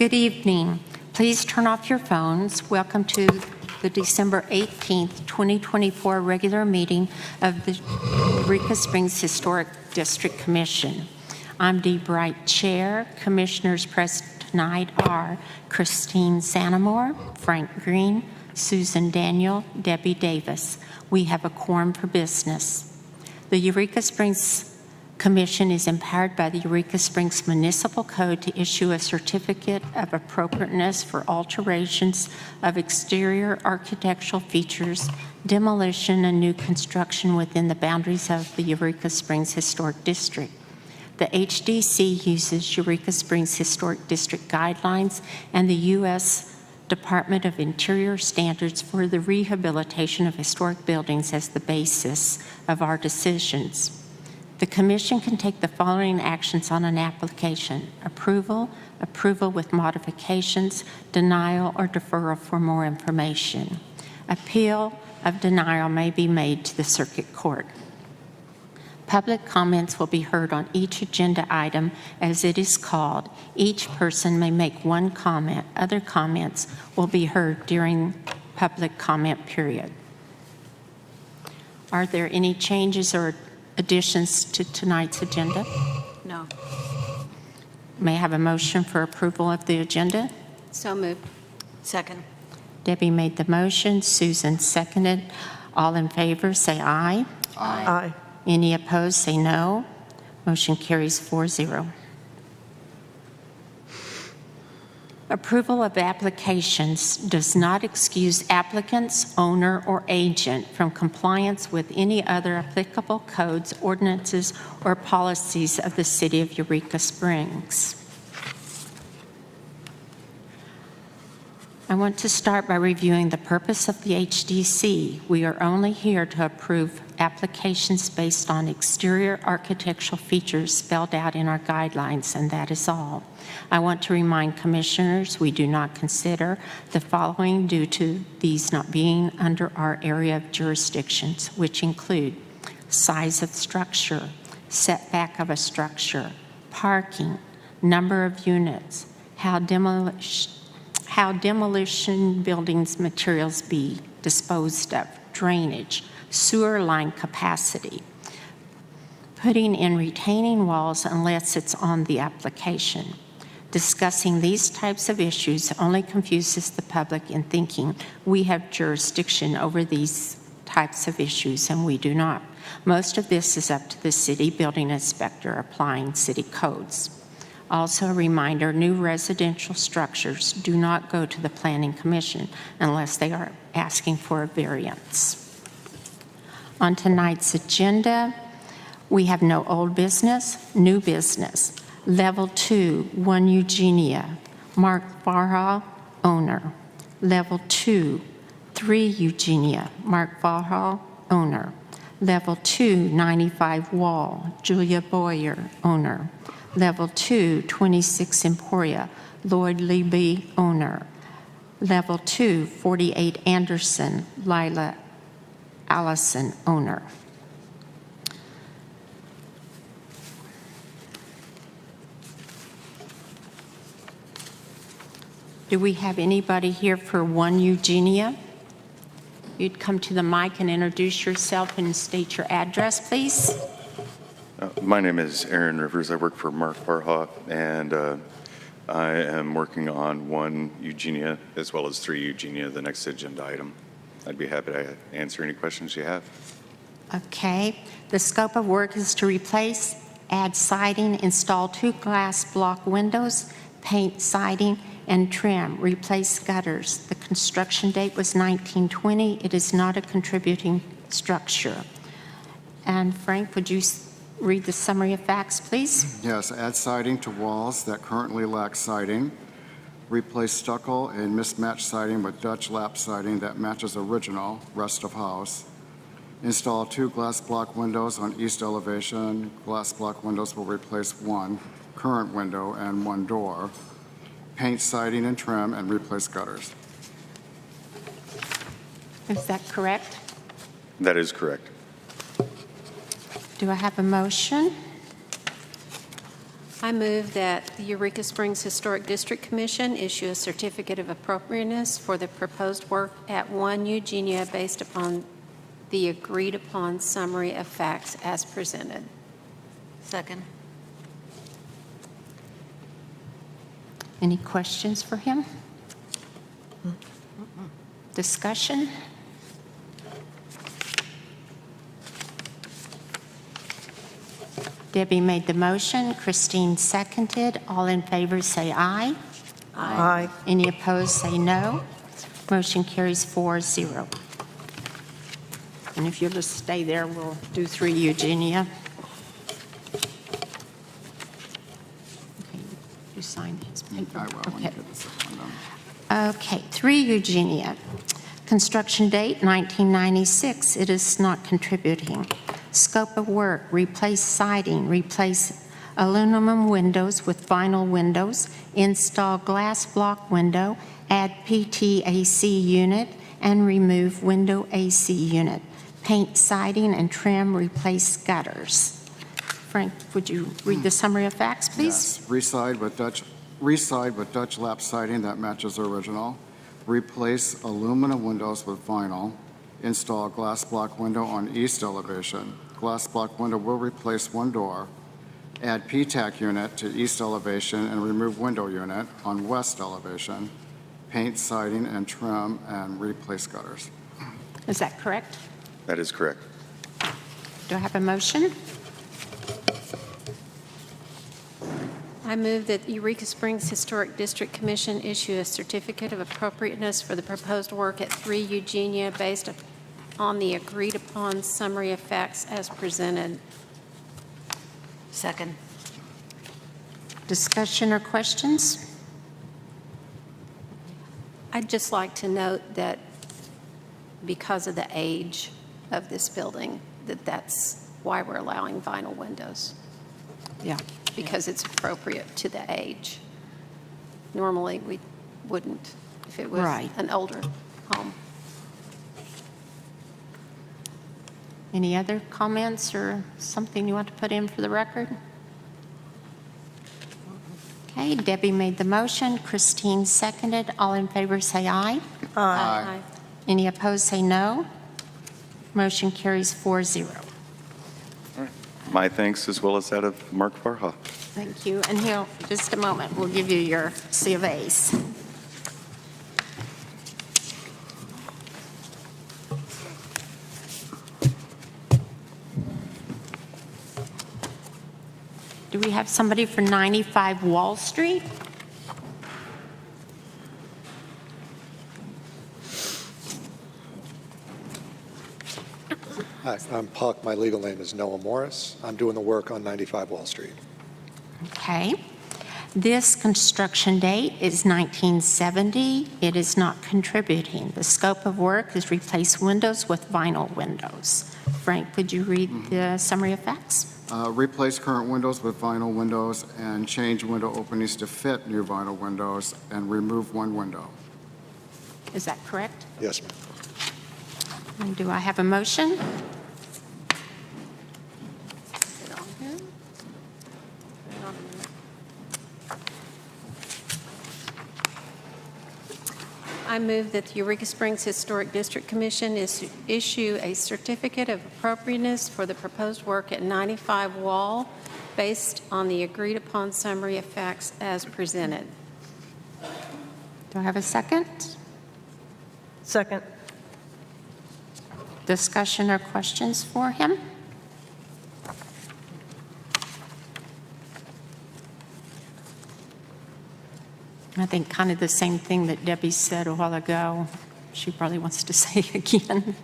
Good evening. Please turn off your phones. Welcome to the December 18th, 2024 regular meeting of the Eureka Springs Historic District Commission. I'm Dee Bright, Chair. Commissioners present tonight are Christine Sanamore, Frank Green, Susan Daniel, Debbie Davis. We have a quorum for business. The Eureka Springs Commission is empowered by the Eureka Springs Municipal Code to issue a certificate of appropriateness for alterations of exterior architectural features, demolition, and new construction within the boundaries of the Eureka Springs Historic District. The HDC uses Eureka Springs Historic District guidelines and the U.S. Department of Interior standards for the rehabilitation of historic buildings as the basis of our decisions. The Commission can take the following actions on an application: approval, approval with modifications, denial, or deferral for more information. Appeal of denial may be made to the Circuit Court. Public comments will be heard on each agenda item as it is called. Each person may make one comment. Other comments will be heard during public comment period. Are there any changes or additions to tonight's agenda? No. May I have a motion for approval of the agenda? So moved. Second. Debbie made the motion. Susan seconded. All in favor say aye. Aye. Any opposed say no. Motion carries 4-0. Approval of applications does not excuse applicants, owner, or agent from compliance with any other applicable codes, ordinances, or policies of the City of Eureka Springs. I want to start by reviewing the purpose of the HDC. We are only here to approve applications based on exterior architectural features spelled out in our guidelines, and that is all. I want to remind commissioners we do not consider the following due to these not being under our area of jurisdictions, which include size of structure, setback of a structure, parking, number of units, how demolition buildings materials be disposed of, drainage, sewer line capacity, putting in retaining walls unless it's on the application. Discussing these types of issues only confuses the public in thinking we have jurisdiction over these types of issues, and we do not. Most of this is up to the city building inspector applying city codes. Also, a reminder, new residential structures do not go to the Planning Commission unless they are asking for a variance. On tonight's agenda, we have no old business, new business. Level 2, 1 Eugenia, Mark Varhal, owner. Level 2, 3 Eugenia, Mark Varhal, owner. Level 2, 95 Wall, Julia Boyer, owner. Level 2, 26 Emporia, Lloyd Libby, owner. Level 2, 48 Anderson, Lila Allison, owner. Do we have anybody here for 1 Eugenia? You'd come to the mic and introduce yourself and state your address, please. My name is Aaron Rivers. I work for Mark Farhoff, and I am working on 1 Eugenia as well as 3 Eugenia, the next agenda item. I'd be happy to answer any questions you have. Okay. The scope of work is to replace, add siding, install 2 glass block windows, paint siding, and trim, replace gutters. The construction date was 1920. It is not a contributing structure. And Frank, would you read the summary of facts, please? Yes, add siding to walls that currently lack siding. Replace stucco and mismatched siding with Dutch lap siding that matches original rest of house. Install 2 glass block windows on east elevation. Glass block windows will replace 1 current window and 1 door. Paint siding and trim and replace gutters. Is that correct? That is correct. Do I have a motion? I move that the Eureka Springs Historic District Commission issue a certificate of appropriateness for the proposed work at 1 Eugenia based upon the agreed-upon summary of facts as presented. Second. Any questions for him? Discussion? Debbie made the motion, Christine seconded. All in favor say aye. Aye. Any opposed say no. Motion carries 4-0. And if you'll just stay there, we'll do 3 Eugenia. Okay, you signed his paper. I will when Okay. you get this one done. Okay, 3 Eugenia. Construction date 1996. It is not contributing. Scope of work, replace siding, replace aluminum windows with vinyl windows, install glass block window, add PTAC unit, and remove window AC unit. Paint siding and trim, replace gutters. Frank, would you read the summary of facts, please? Yes. Reside with Dutch lap siding that matches original. Replace aluminum windows with vinyl. Install glass block window on east elevation. Glass block window will replace one door. Add PTAC unit to east elevation and remove window unit on west elevation. Paint siding and trim and replace gutters. Is that correct? That is correct. Do I have a motion? I move that Eureka Springs Historic District Commission issue a certificate of appropriateness for the proposed work at 3 Eugenia based on the agreed-upon summary of facts as presented. Second. Discussion or questions? I'd just like to note that because of the age of this building, that's why we're allowing vinyl windows, Yeah. because it's appropriate to the age. Normally, we wouldn't if it was Right. an older home. Any other comments or something you want to put in for the record? Okay, Debbie made the motion, Christine seconded. All in favor say aye. Aye. Any opposed say no. Motion carries 4-0. My thanks as well as that of Mark Farha. Thank you. And he'll, just a moment, we'll give you your C of A's. Do we have somebody for 95 Wall Street? Hi, I'm Puck. My legal name is Noah Morris. I'm doing the work on 95 Wall Street. Okay. This construction date is 1970. It is not contributing. The scope of work is replace windows with vinyl windows. Frank, would you read the summary of facts? Replace current windows with vinyl windows and change window openings to fit new vinyl windows and remove one window. Is that correct? Yes, ma'am. And do I have a motion? Is it on here? Put it on a minute. I move that the Eureka Springs Historic District Commission issue a certificate of appropriateness for the proposed work at 95 Wall based on the agreed-upon summary of facts as presented. Do I have a second? Second. Discussion or questions for him? I think kind of the same thing that Debbie said a while ago. She probably wants to say again,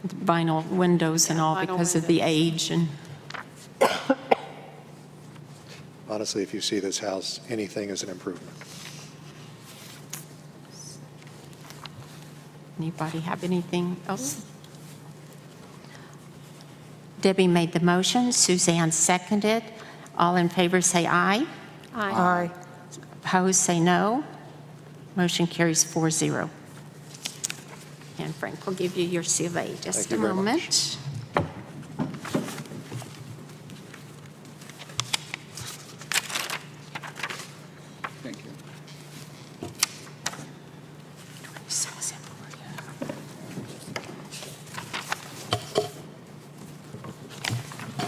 vinyl windows and all Vinyl because of the windows. age and Honestly, if you see this house, anything is an improvement. anybody have anything else? Debbie made the motion, Suzanne seconded. All in favor say aye. Aye. Opposed, say no. Motion carries 4-0. And Frank will give you your C of A. Just Thank a you very much. moment.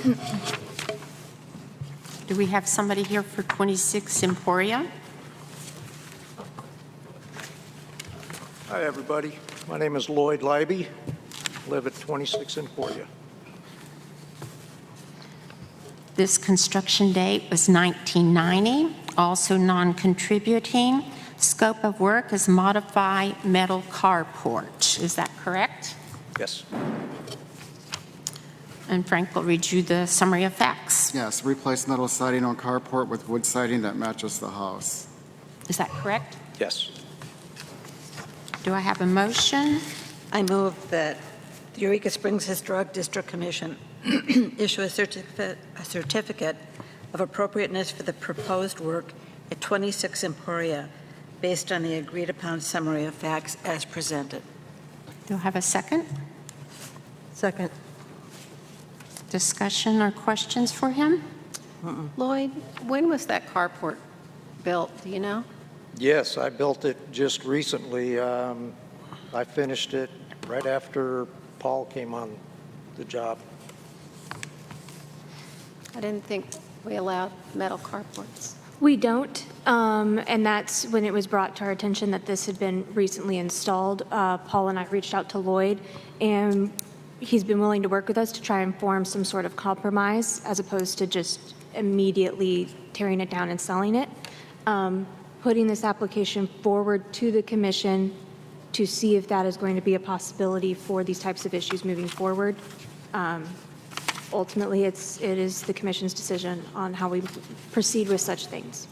Do we have somebody here for 26 Emporia? Hi, everybody. My name is Lloyd Leiby. Live at 26 Emporia. This construction date was 1990, also non-contributing. Scope of work is modify metal carport. Is that correct? Yes. And Frank will read you the summary of facts. Yes, replace metal siding on carport with wood siding that matches the house. Is that correct? Yes. Do I have a motion? I move that the Eureka Springs Historic District Commission issue a certificate of appropriateness for the proposed work at 26 Emporia based on the agreed-upon summary of facts as presented. Do I have a second? Second. Discussion or questions for him? Lloyd, when was that carport built, do you know? Yes, I built it just recently. I finished it right after Paul came on the job. I didn't think we allowed metal carports. We don't, and that's when it was brought to our attention that this had been recently installed. Paul and I reached out to Lloyd, and he's been willing to work with us to try and form some sort of compromise as opposed to just immediately tearing it down and selling it. Putting this application forward to the commission to see if that is going to be a possibility for these types of issues moving forward. Ultimately, it is the commission's decision on how we proceed with such things.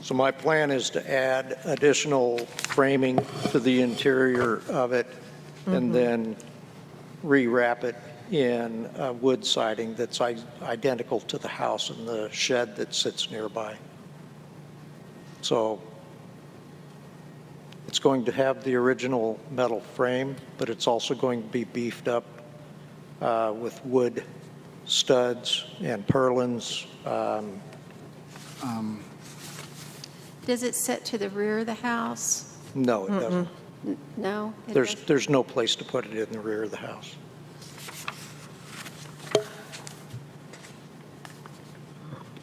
So my plan is to add additional framing to the interior of it and then rewrap it in wood siding that's identical to the house and the shed that sits nearby. So it's going to have the original metal frame, but it's also going to be beefed up with wood studs and purlins. Does it sit to the rear of the house? No, it doesn't. No? it doesn't? There's no place to put it in the rear of the house.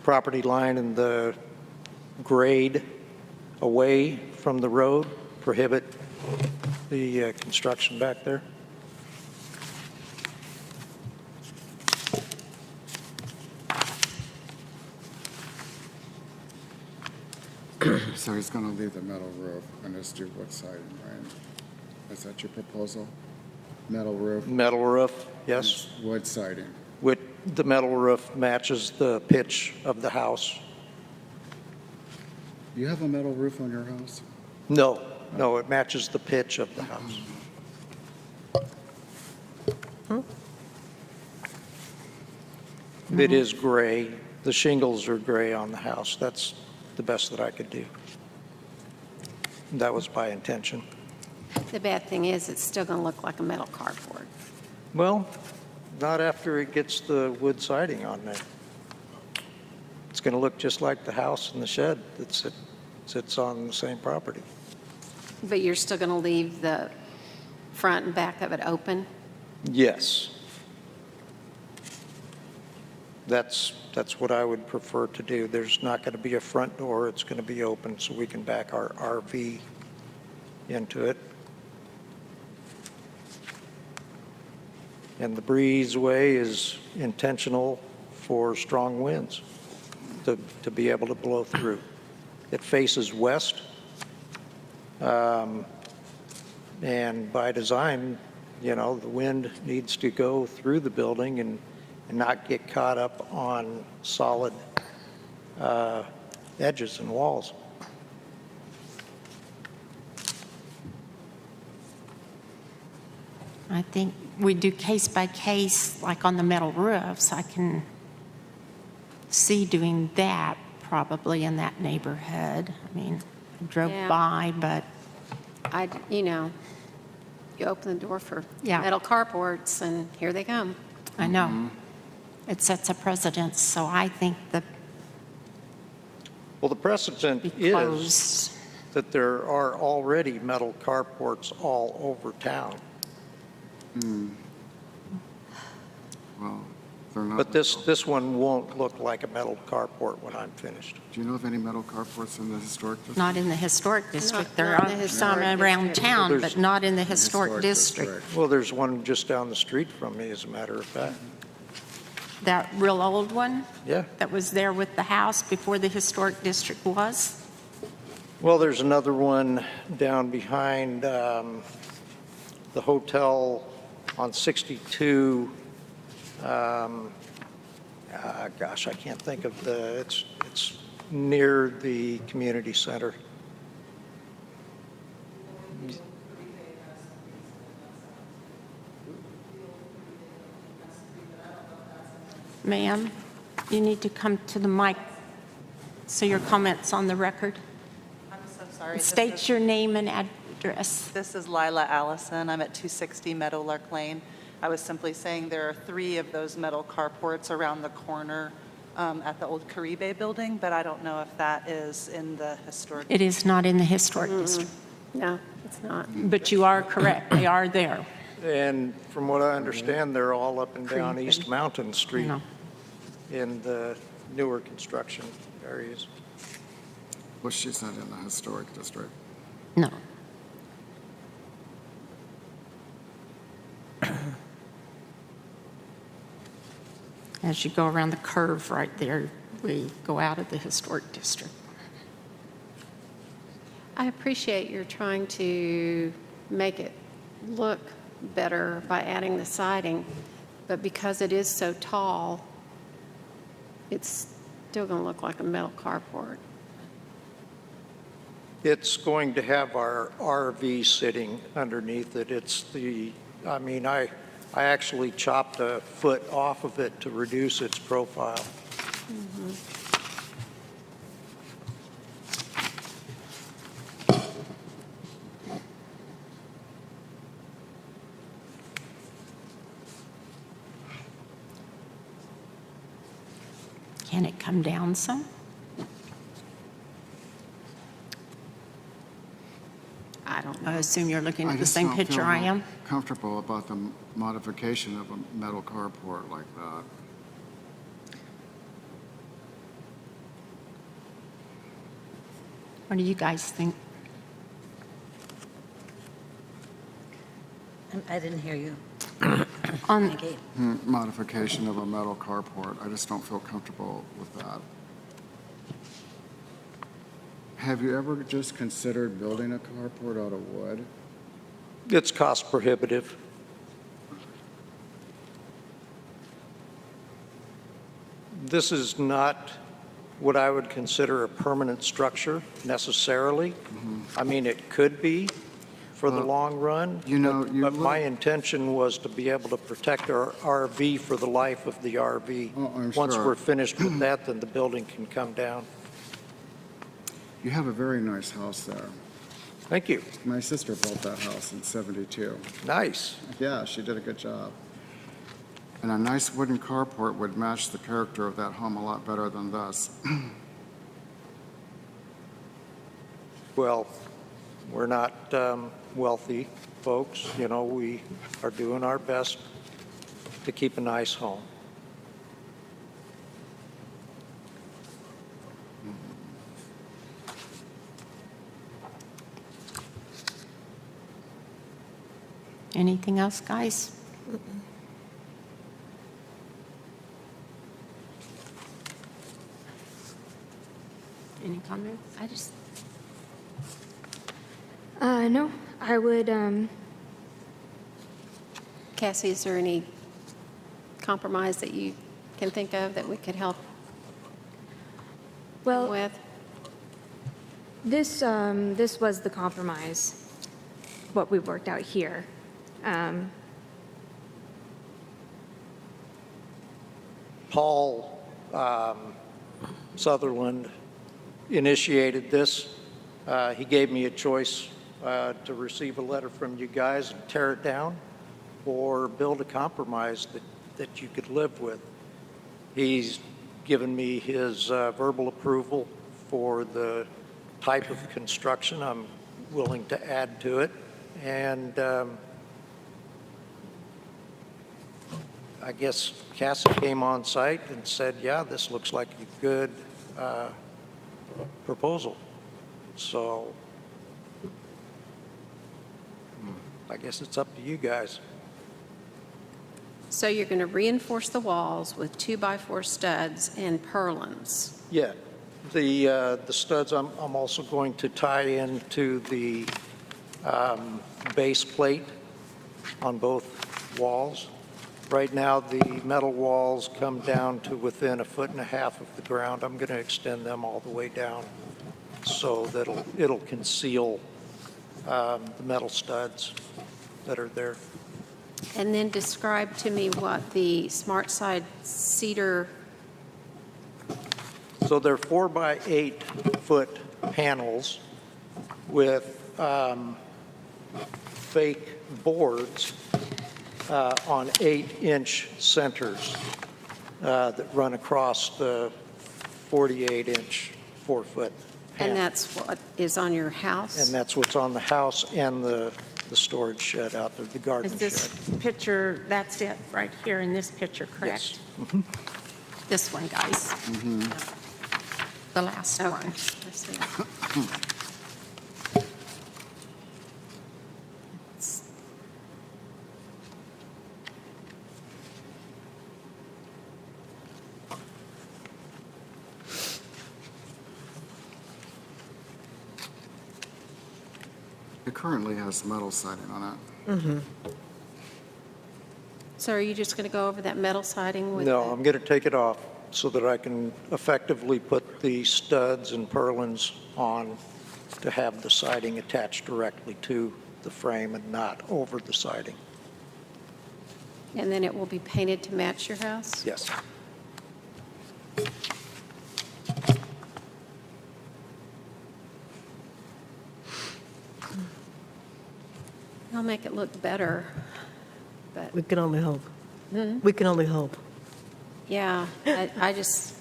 Property line and the grade away from the road prohibit the construction back there. So he's going to leave the metal roof and just do wood siding, right? Is that your proposal? Metal roof? Metal roof, yes. Wood siding. With the metal roof matches the pitch of the house. You have a metal roof on your house? No, it matches the pitch of the house. It is gray. The shingles are gray on the house. That's the best that I could do. That was by intention. The bad thing is, it's still going to look like a metal carport. Well, not after it gets the wood siding on there. It's going to look just like the house and the shed that sits on the same property. But you're still going to leave the front and back of it open? Yes. That's what I would prefer to do. There's not going to be a front door. It's going to be open so we can back our RV into it. And the breezeway is intentional for strong winds to be able to blow through. It faces west, and by design, the wind needs to go through the building and not get caught up on solid edges and walls. I think we do case by case, like on the metal roofs. I can see doing that probably in that neighborhood. I mean, I drove Yeah. by, but You open the door for Yeah. metal carports, and here they come. I know it sets a precedent, so I think that Well, the precedent be is closed. that there are already metal carports all over town. Well, they're not. But this one won't look like a metal carport when I'm finished. Do you know of any metal carports in the historic district? Not in the historic district. There not in the are some historic around district. town, Well, but there's- not in the historic district. Well, there's one just down the street from me, as a matter of fact. That real old one Yeah. that was there with the house before the historic district was? Well, there's another one down behind the hotel on 62. Gosh, I can't think of it's near the community center. Ma'am, you need to come to the mic so your comments on the record. I'm so sorry. State your name and address. This is Lila Allison. I'm at 260 Meadowlark Lane. I was simply saying there are 3 of those metal carports around the corner at the old Caribe building, but I don't know if that is in the historic. It is not in the historic district, No, it's not. but you are correct. They are there. And from what I understand, they're all up and down Creeping. East Mountain Street No. in the newer construction areas. Well, she's not in the historic district. No. As you go around the curve right there, we go out of the historic district. I appreciate you're trying to make it look better by adding the siding, but because it is so tall, it's still going to look like a metal carport. It's going to have our RV sitting underneath it. I actually chopped a foot off of it to reduce its profile. Can it come down some? I don't know. I assume you're looking I at the just same don't picture feel I am. comfortable about the modification of a metal carport like that. What do you guys think? I didn't hear you. On, Maggie. Modification of a metal carport, I just don't feel comfortable with that. Have you ever just considered building a carport out of wood? It's cost prohibitive. This is not what I would consider a permanent structure necessarily. I mean, it could be for the Well, long run. you know, you But my look- intention was to be able to protect our RV for the life of the RV. Oh, I'm Once sure. we're finished with that, then the building can come down. You have a very nice house there. Thank you. My sister built that house in '72. Nice. Yeah, she did a good job. And a nice wooden carport would match the character of that home a lot better than this. Well, we're not wealthy folks, you know, we are doing our best to keep a nice home. anything else, guys? Any comments? No, I would, Cassie, is there any compromise that you can think of that we could help well, with? this was the compromise, what we worked out here. Paul Sutherland initiated this. He gave me a choice to receive a letter from you guys and tear it down or build a compromise that you could live with. He's given me his verbal approval for the type of construction, I'm willing to add to it. And I guess Cassie came on site and said, yeah, this looks like a good proposal. So I guess it's up to you guys. So you're going to reinforce the walls with 2x4 studs and purlins. Yeah, the studs, I'm also going to tie into the base plate on both walls. Right now, the metal walls come down to within 1.5 feet of the ground. I'm going to extend them all the way down so that it'll conceal the metal studs that are there. And then describe to me what the Smart Side cedar, So they're 4 by 8 foot panels with fake boards on 8-inch centers that run across the 48-inch 4-foot panel. and that's what is on your house? And that's what's on the house and the storage shed out there, the garden Is shed. this picture, that's it, right here in this picture, correct? Yes. This one, guys. The last Okay, one. I see. It currently has metal siding on it. So are you just going to go over that metal siding with No, the- I'm going to take it off so that I can effectively put the studs and purlins on to have the siding attached directly to the frame and not over the siding. And then it will be painted to match your house? Yes. I'll make it look better, but, We can only hope. We can only hope. yeah, I just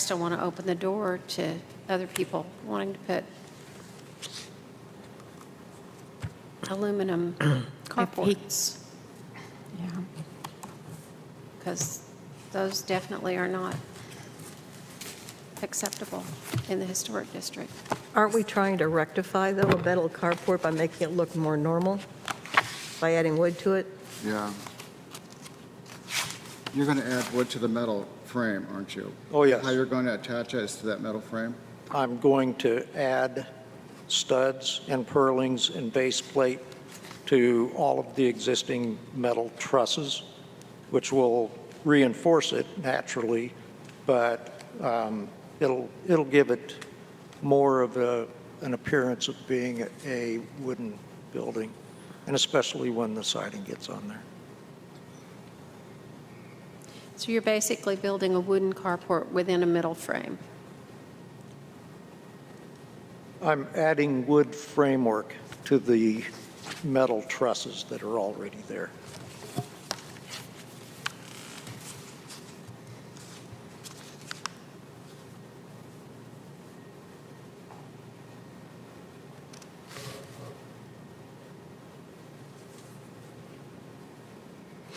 don't want to open the door to other people wanting to put aluminum carports, Yeah. because those definitely are not acceptable in the historic district. Aren't we trying to rectify, though, a metal carport by making it look more normal? By adding wood to it? Yeah. You're going to add wood to the metal frame, aren't you? Oh, yes. How you're going to attach it is to that metal frame? I'm going to add studs and purlings and base plate to all of the existing metal trusses, which will reinforce it naturally, but it'll give it more of an appearance of being a wooden building, and especially when the siding gets on there. So you're basically building a wooden carport within a metal frame. I'm adding wood framework to the metal trusses that are already there.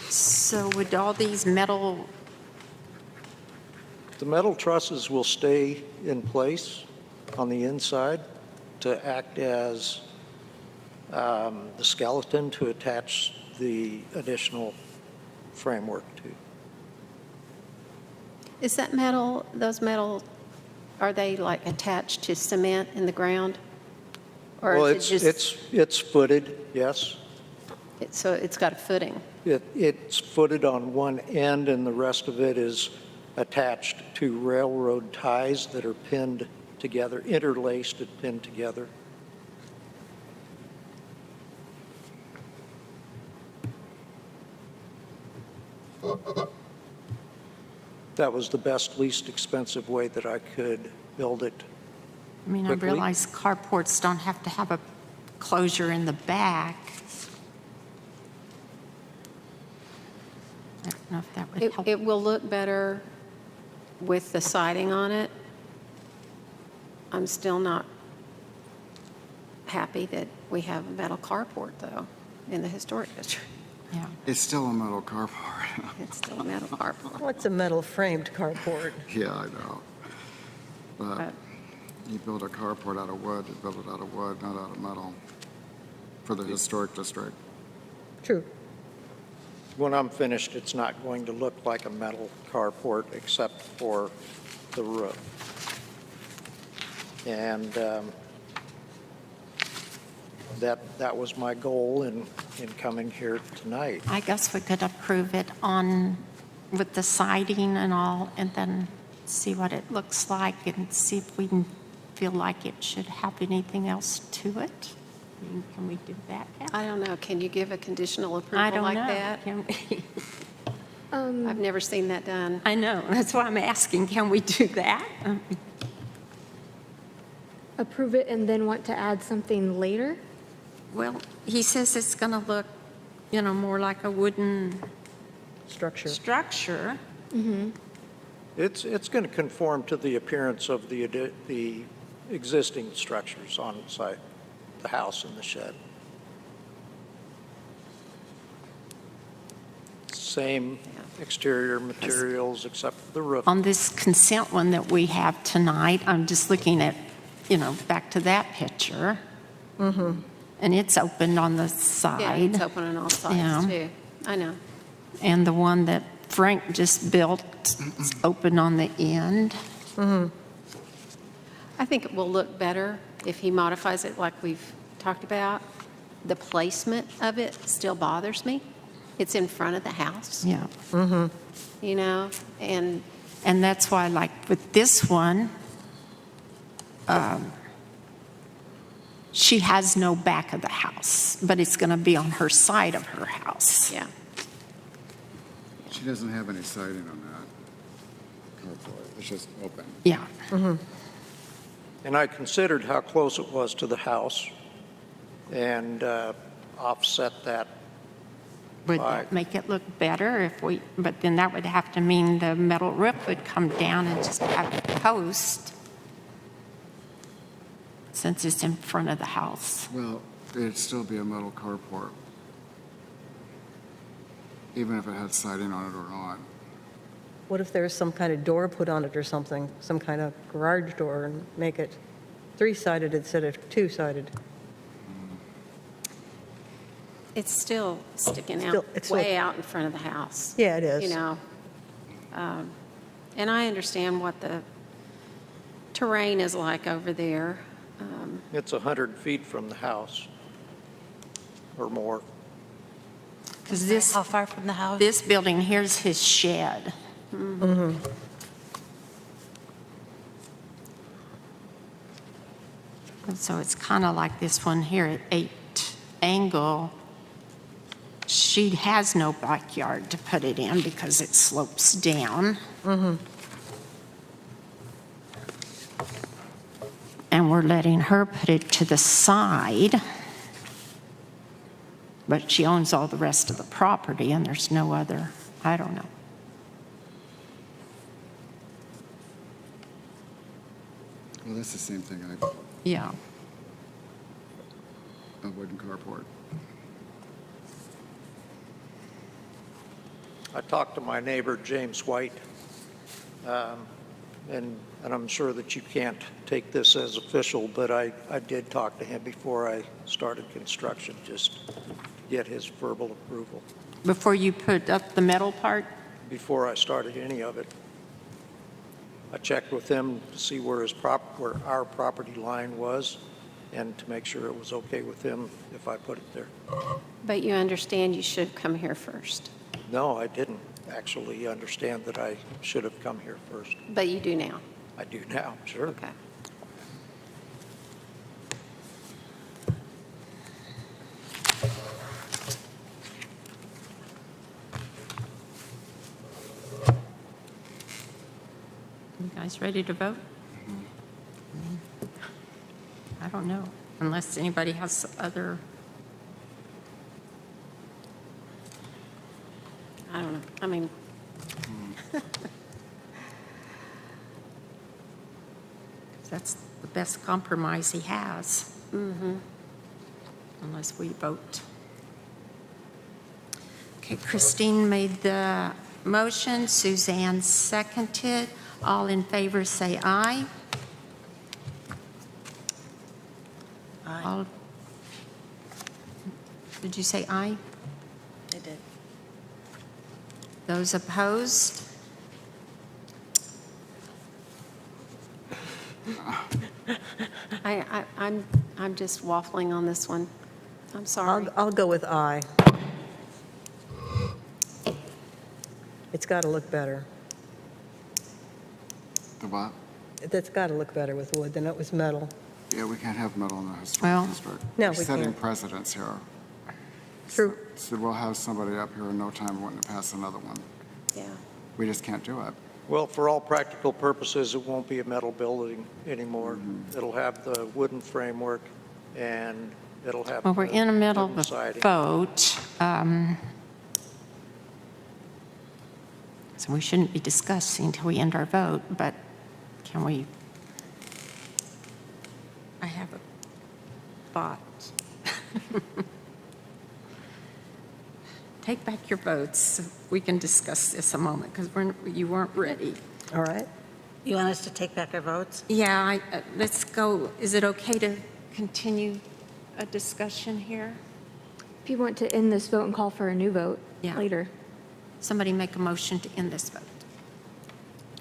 So would all these metal, The metal trusses will stay in place on the inside to act as the skeleton to attach the additional framework to. Is that metal, those metal, are they like attached to cement in the ground? Or Well, is it just, it's footed, yes. so it's got a footing? It's footed on one end, and the rest of it is attached to railroad ties that are pinned together, interlaced and pinned together. That was the best, least expensive way that I could build it. I mean, I Quickly? realize carports don't have to have a closure in the back. I don't know if that would help. It will look better with the siding on it. I'm still not happy that we have a metal carport, though, in the historic district. Yeah. It's still a metal carport. It's still a metal carport. What's a metal framed carport? Yeah, I know. But But you build a carport out of wood, you build it out of wood, not out of metal, for the historic district. True. When I'm finished, it's not going to look like a metal carport except for the roof. And that was my goal in coming here tonight. I guess we could approve it on, with the siding and all, and then see what it looks like and see if we can feel like it should have anything else to it. I mean, can we do that, Kathy? I don't know, can you give a conditional I approval don't like know. that? Can we- I've never seen that done. I know, that's why I'm asking, can we do that? Approve it and then want to add something later? Well, he says it's going to look, more like a wooden Structure. structure. It's going to conform to the appearance of the existing structures on site, the house and the shed. Same exterior materials except for the roof. On this consent one that we have tonight, I'm just looking at, back to that picture. And it's opened on the Yeah, side. it's open on all Yeah. sides, too. I know. And the one that Frank just built, it's open on the end. I think it will look better if he modifies it like we've talked about. The placement of it still bothers me. It's in front of the house, Yeah. and And that's why, like with this one, she has no back of the house, but it's going to be on her side of her house. yeah. She doesn't have any siding on that carport. It's just open. Yeah. And I considered how close it was to the house and offset that. Would that make it look better but then that would have to mean the metal roof would come down and just have a post since it's in front of the house. Well, it'd still be a metal carport, even if it had siding on it or not. What if there's some kind of door put on it or something, some kind of garage door, and make it three-sided instead of two-sided? It's still sticking Still- out it's way still- out in front of the house. Yeah, it is. And I understand what the terrain is like over there. It's 100 feet from the house or more. Because this, How far from the house? this building, here's his shed. And so it's kind of like this one here at 8 angle. She has no backyard to put it in because it slopes down. And we're letting her put it to the side. But she owns all the rest of the property and there's no other, I don't know. Well, that's the same thing I built, Yeah. a wooden carport. I talked to my neighbor, James White, and I'm sure that you can't take this as official, but I did talk to him before I started construction, just to get his verbal approval, Before you put up the metal part? before I started any of it. I checked with him to see where our property line was, and to make sure it was okay with him if I put it there. But you understand you should have come here first. No, I didn't actually understand that I should have come here first. But you do now. I do now, sure. Okay. You guys ready to vote? I don't know, unless anybody has other, I don't know. I mean, that's the best compromise he has. unless we vote. Okay, Christine made the motion, Suzanne seconded. All in favor say aye. Aye. Did you say aye? I did. Those opposed? I'm just waffling on this one. I'm sorry. I'll go with aye. It's got to look better. The what? That's got to look better with wood than it was metal. Yeah, we can't have metal in the historic Well, district. no, We're we setting can't. precedents here. True. So we'll have somebody up here in no time wanting to pass another one. Yeah. We just can't do it. Well, for all practical purposes, it won't be a metal building anymore. Mm-hmm. It'll have the wooden framework, and it'll have. Well, we're in the middle of wooden a siding. vote. So we shouldn't be discussing until we end our vote, but can we? I have a thought. Take back your votes. So we can discuss this a moment because you weren't ready. All right. You want us to take back our votes? Yeah, let's go. Is it okay to continue a discussion here? If you want to end this vote and call for a new vote Yeah. later. Somebody make a motion to end this vote.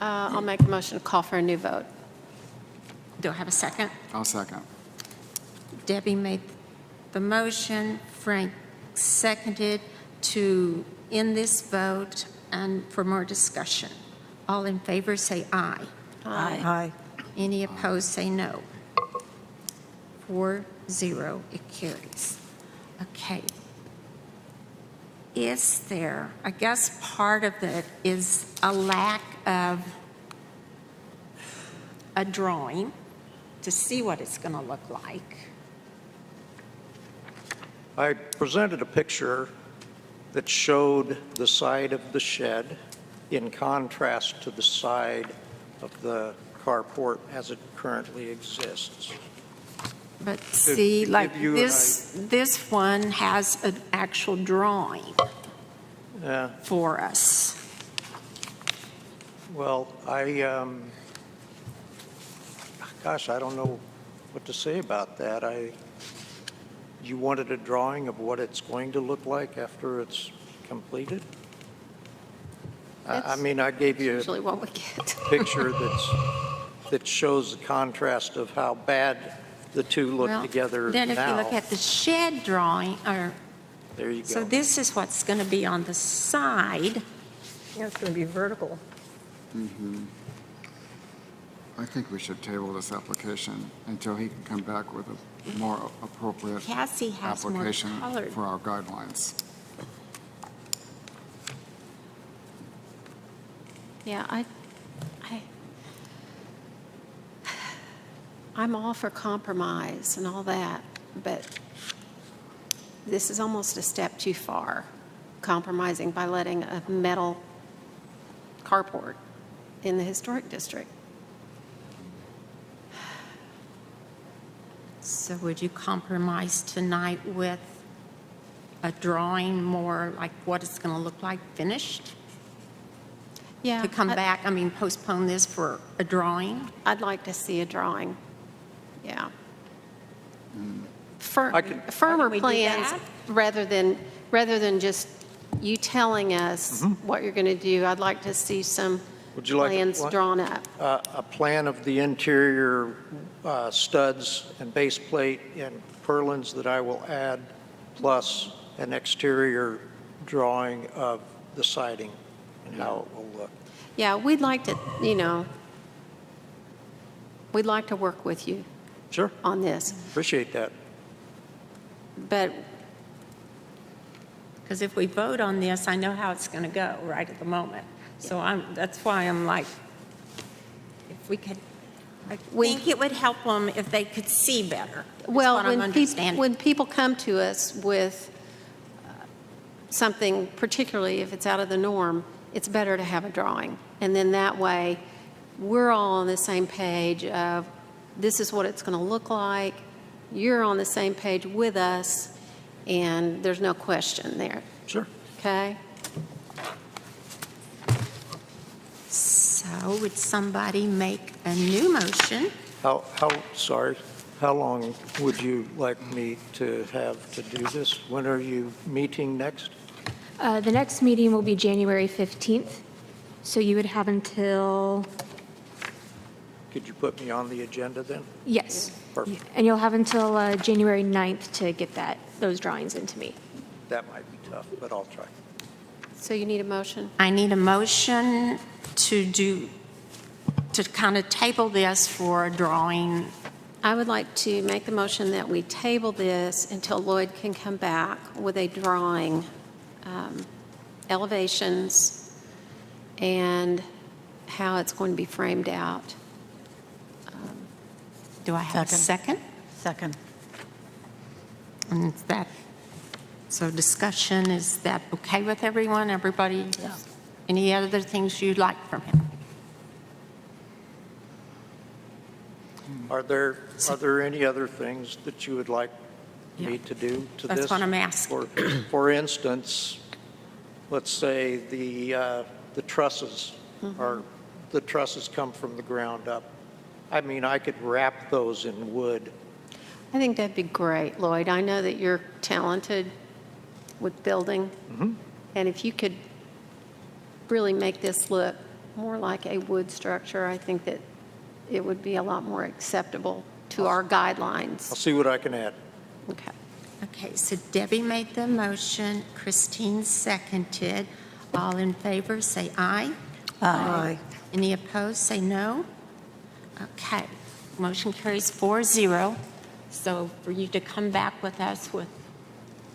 I'll make a motion to call for a new vote. Do I have a second? I'll second. Debbie made the motion, Frank seconded to end this vote and for more discussion. All in favor say aye. Aye. Any opposed say no. 4-0, it carries. Okay. Is there, I guess part of it is a lack of a drawing to see what it's going to look like. I presented a picture that showed the side of the shed in contrast to the side of the carport as it currently exists. But see, to like give you an this one has an actual drawing Yeah, for us. well, gosh, I don't know what to say about that. You wanted a drawing of what it's going to look like after it's completed? I That's mean, I gave you Usually what we get. a picture that shows the contrast of how bad the two look Well, together then if you look now. at the shed drawing, There you so go. this is what's going to be on the side. Yeah, it's going to be vertical. I think we should table this application until he can come back with a more appropriate Cassie has more application colored. for our guidelines. Yeah, I'm all for compromise and all that, but this is almost a step too far, compromising by letting a metal carport in the historic district. So would you compromise tonight with a drawing more like what it's going to look like finished? Yeah. To come back, postpone this for a drawing? I'd like to see a drawing. Yeah. I can- Firmer we do plans, that? rather than just you telling us what you're going to do. I'd like to see some Would you like plans drawn up. A plan of the interior studs and base plate and purlins that I will add, plus an exterior drawing of the siding and how it will look. Yeah, we'd like to, we'd like to work with you Sure, on this, appreciate that. but Because if we vote on this, I know how it's going to go right at the moment. So that's why I'm like, if we could, I think it would help them if they could see better. is Well, what I'm understanding. when people come to us with something, particularly if it's out of the norm, it's better to have a drawing. And then that way, we're all on the same page of, this is what it's going to look like, you're on the same page with us, and there's no question there, Sure. okay? So would somebody make a new motion? Sorry, how long would you like me to have to do this? When are you meeting next? The next meeting will be January 15th, so you would have until, Could you put me on the agenda then? yes. Perfect. And you'll have until January 9th to get those drawings into me. That might be tough, but I'll try. So you need a motion? I need a motion to kind of table this for a drawing. I would like to make the motion that we table this until Lloyd can come back with a drawing, elevations, and how it's going to be framed out. Do I have a second? Second. And is that, so discussion, is that okay with everyone? Everybody? Yeah. Any other things you'd like from him? Are there any other things that you would like me to do to this? That's what I'm asking. For instance, let's say the trusses the trusses come from the ground up. I mean, I could wrap those in wood. I think that'd be great, Lloyd. I know that you're talented with building, and if you could really make this look more like a wood structure, I think that it would be a lot more acceptable to our I'll guidelines. see what I can add. Okay. Okay, so Debbie made the motion, Christine seconded. All in favor, say aye. Aye. Any opposed, say no. Okay, motion carries 4-0. So for you to come back with us with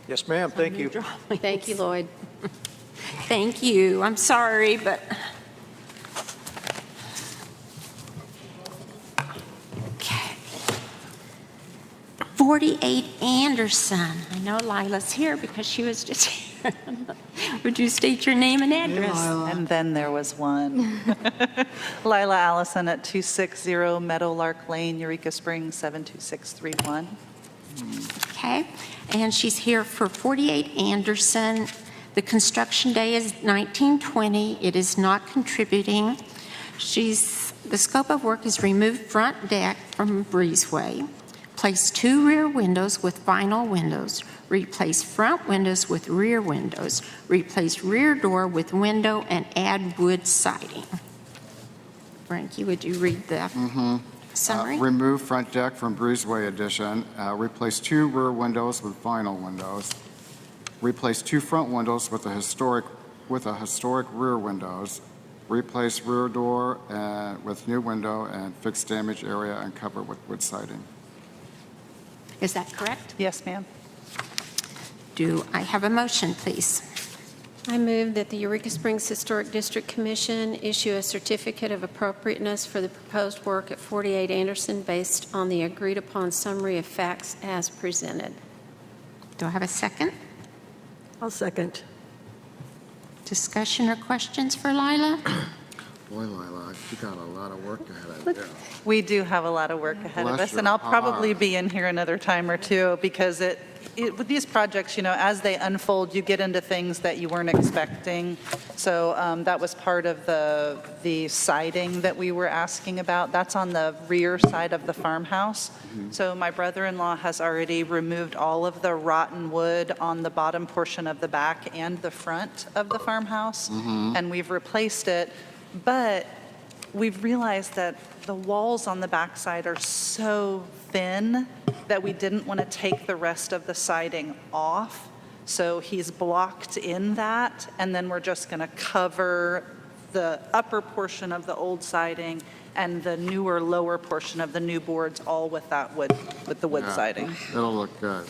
Yes, ma'am, some thank new you. drawings. Thank you, Lloyd. Thank you. I'm sorry, but. Okay. 48 Anderson. I know Lila's here because she was just here. Would you state your name and address? And then there was one. Lila Allison at 260 Meadowlark Lane, Eureka Springs, 72631. Okay, and she's here for 48 Anderson. The construction day is 1920. It is not contributing. The scope of work is remove front deck from breezeway, place 2 rear windows with vinyl windows, replace front windows with rear windows, replace rear door with window, and add wood siding. Frankie, would you read the summary? Remove front deck from breezeway addition, replace 2 rear windows with vinyl windows, replace 2 front windows with a historic rear windows, replace rear door with new window, and fix damage area and cover with wood siding. Is that correct? Yes, ma'am. Do I have a motion, please? I move that the Eureka Springs Historic District Commission issue a certificate of appropriateness for the proposed work at 48 Anderson based on the agreed-upon summary of facts as presented. Do I have a second? I'll second. Discussion or questions for Lila? Boy, Lila, you got a lot of work ahead of you. We do have a lot of work ahead of Bless us, your and I'll probably heart. be in here another time or two because with these projects, as they unfold, you get into things that you weren't expecting. So that was part of the siding that we were asking about. That's on the rear side of the farmhouse. So my brother-in-law has already removed all of the rotten wood on the bottom portion of the back and the front of the farmhouse, and we've replaced it. But we've realized that the walls on the backside are so thin that we didn't want to take the rest of the siding off. So he's blocked in that, and then we're just going to cover the upper portion of the old siding and the newer lower portion of the new boards all with that wood, with the wood Yeah, siding. It'll look good.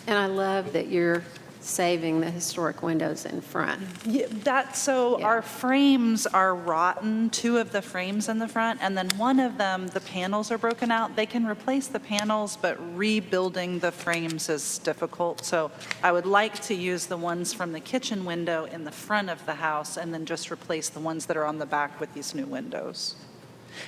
And I love that you're saving the historic windows in front. Yeah, Yeah. our frames are rotten, 2 of the frames in the front, and then one of them, the panels are broken out. They can replace the panels, but rebuilding the frames is difficult. So I would like to use the ones from the kitchen window in the front of the house and then just replace the ones that are on the back with these new windows.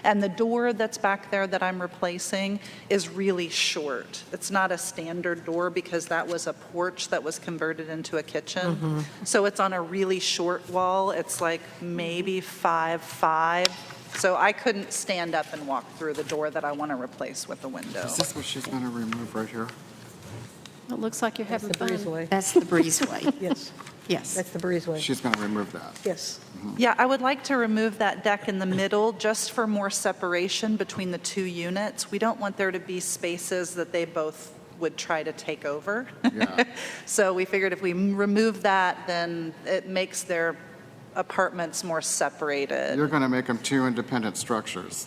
And the door that's back there that I'm replacing is really short. It's not a standard door because that was a porch that was converted into a kitchen. So it's on a really short wall. It's like maybe 5'5". So I couldn't stand up and walk through the door that I want to replace with the window. Is this what she's going to remove right here? It looks like you're That's having the fun. breezeway. That's the breezeway. Yes, Yes. that's the breezeway. She's going to remove that. Yes. Yeah, I would like to remove that deck in the middle just for more separation between the two units. We don't want there to be spaces that they both would try to take over. Yeah. So we figured if we remove that, then it makes their apartments more separated. You're going to make them two independent structures.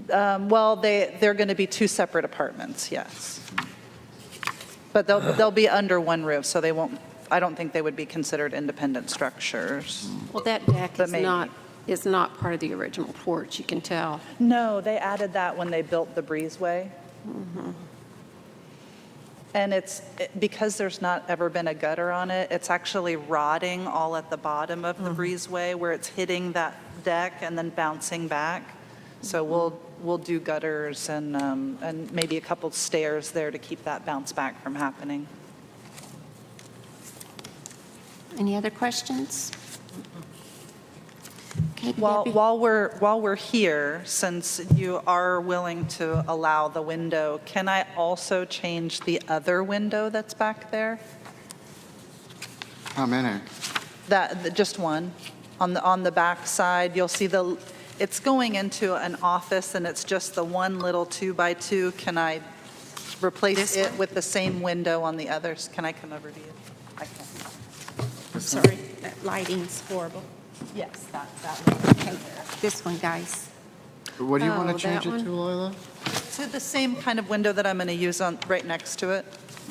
Well, they're going to be two separate apartments, yes. But they'll be under one roof, so they won't, I don't think they would be considered independent structures. Well, that deck But is not part of the original porch, you can tell. No, they added that when they built the breezeway. And because there's not ever been a gutter on it, it's actually rotting all at the bottom of the breezeway where it's hitting that deck and then bouncing back. So we'll do gutters and maybe a couple stairs there to keep that bounce back from happening. Any other questions? Okay, While Debbie? we're here, since you are willing to allow the window, can I also change the other window that's back there? How many? Just one. On the back side, you'll see it's going into an office and it's just the one little 2x2. Can I replace This it one? with the same window on the others? Can I come over to you? I can. Sorry, that lighting's horrible. Yes, that one. This one, guys. What do you want Oh, to change that it to, Loyola? So the same kind of window that I'm going to use right next to it.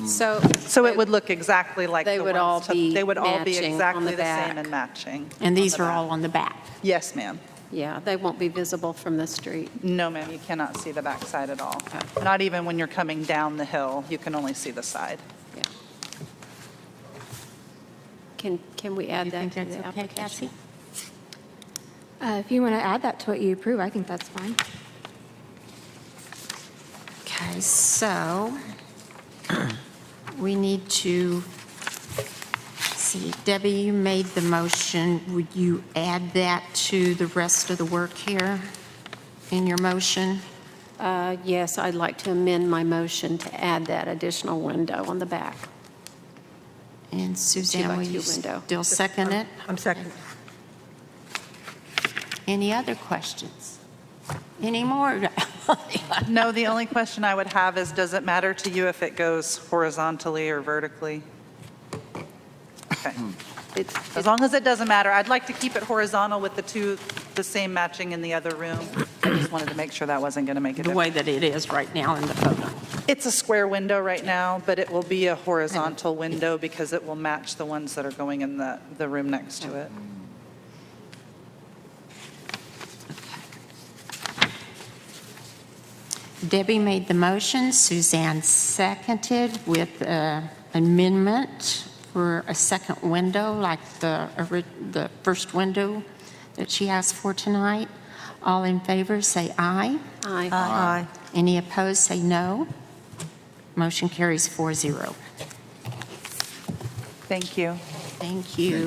So It would look exactly like They the would ones all to- be They would all be matching on exactly the the same back. and matching. And these on the are back. all on the back. Yes, ma'am. yeah, they won't be visible from the street. No, ma'am, you cannot see the back side at all. Not even when you're coming down the hill, you can only see the side. Yeah. Can we add You that think to that's the okay, application? Cassie? If you want to add that to what you approve, I think that's fine. Okay, so we need to, see, Debbie, you made the motion. Would you add that to the rest of the work here in your motion? Yes, I'd like to amend my motion to add that additional window on the back. And Suzanne, will you 2x2 window. still second it? I'm second. Any other questions? Any more? No, the only question I would have is, does it matter to you if it goes horizontally or vertically? Okay. As long as it doesn't matter, I'd like to keep it horizontal with the same matching in the other room. I just wanted to make sure that wasn't going to make a The difference. way that it is right now in the photo. It's a square window right now, but it will be a horizontal window because it will match the ones that are going in the room next to it. Debbie made the motion, Suzanne seconded with amendment for a second window, like the first window that she asked for tonight. All in favor, say aye. Aye. Aye. Any opposed, say no. Motion carries 4-0. Thank you. Thank you.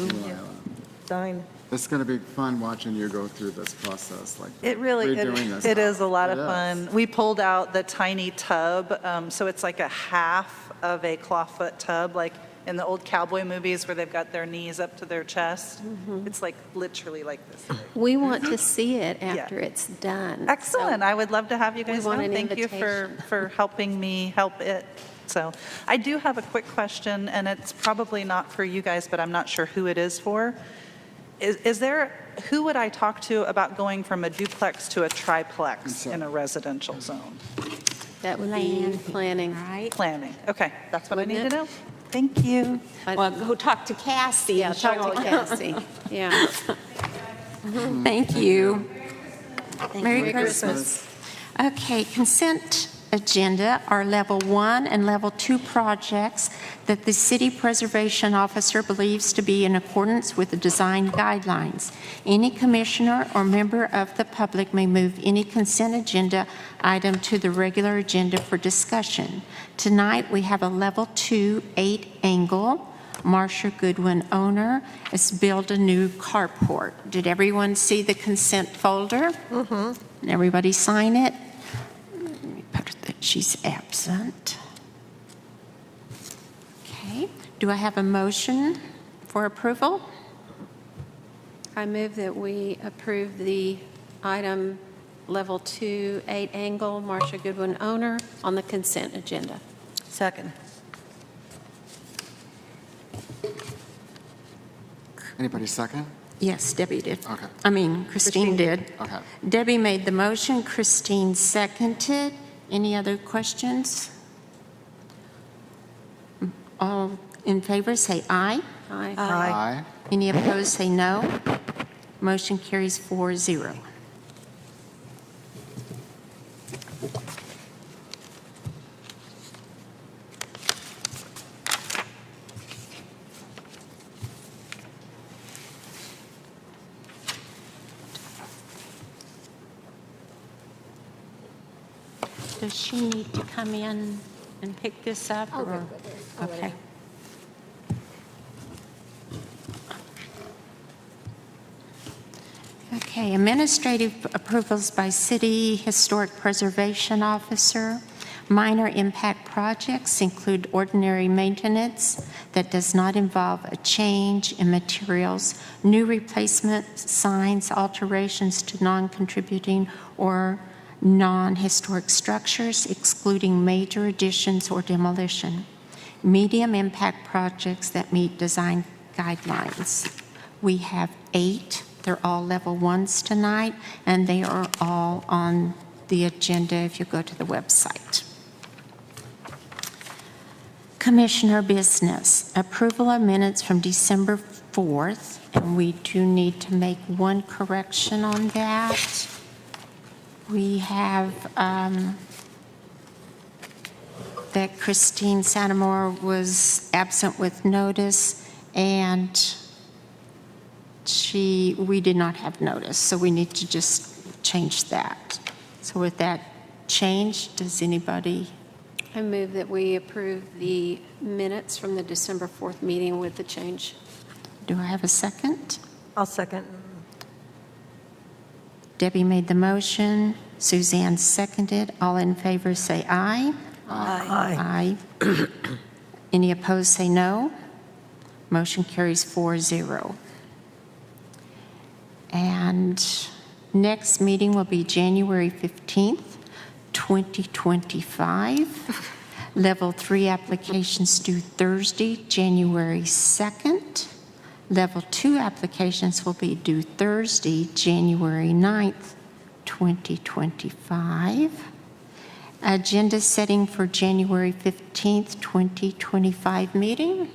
Sign. It's going to be fun watching you go through this process, like It really, redoing this. it is a lot of It is. fun. We pulled out the tiny tub, so it's like a half of a clawfoot tub, like in the old cowboy movies where they've got their knees up to their chest. It's like literally like this big. We want to see it after it's done. Excellent. I would love to have you We guys want know. an Thank you invitation. for helping me help it. So I do have a quick question, and it's probably not for you guys, but I'm not sure who it is for. Who would I talk to about going from a duplex to a triplex in a residential zone? That would be planning. Right? Planning. Okay, that's what I Wouldn't need it? to know. Thank you. Well, go talk to Cassie. Yeah, and she'll- talk to Cassie. Yeah. Thank you. Merry Merry Christmas. Okay, consent agenda are Level 1 and Level 2 projects that the City Preservation Officer believes to be in accordance with the design guidelines. Any commissioner or member of the public may move any consent agenda item to the regular agenda for discussion. Tonight, we have a Level 2 8-angle. Marcia Goodwin, owner, has built a new carport. Did everyone see the consent folder? Mm-hmm. Everybody sign it? Let me put that she's absent. Okay. Do I have a motion for approval? I move that we approve the item Level 2 8-angle, Marcia Goodwin, owner, on the consent agenda. Second. Anybody second? Yes, Debbie did. Okay. Christine did. Okay. Debbie made the motion, Christine seconded. Any other questions? All in favor say aye. Aye. Aye. Any opposed say no. Motion carries 4-0. Does she need to come in and pick this up? Or? Okay. Okay, administrative approvals by City Historic Preservation Officer. Minor impact projects include ordinary maintenance that does not involve a change in materials, new replacement signs, alterations to non-contributing or non-historic structures, excluding major additions or demolition. Medium impact projects that meet design guidelines. We have 8. They're all level 1s tonight, and they are all on the agenda if you go to the website. Commissioner business, approval of minutes from December 4th, and we do need to make one correction on that. We have that Christine Santamore was absent with notice, and we did not have notice, so we need to just change that. So with that change, does anybody? I move that we approve the minutes from the December 4th meeting with the change. Do I have a second? I'll second. Debbie made the motion. Suzanne seconded. All in favor say aye. Aye. Aye. Any opposed say no. Motion carries 4-0. And next meeting will be January 15th, 2025. Level 3 applications due Thursday, January 2nd. Level 2 applications will be due Thursday, January 9th, 2025. Agenda setting for January 15th, 2025 meeting.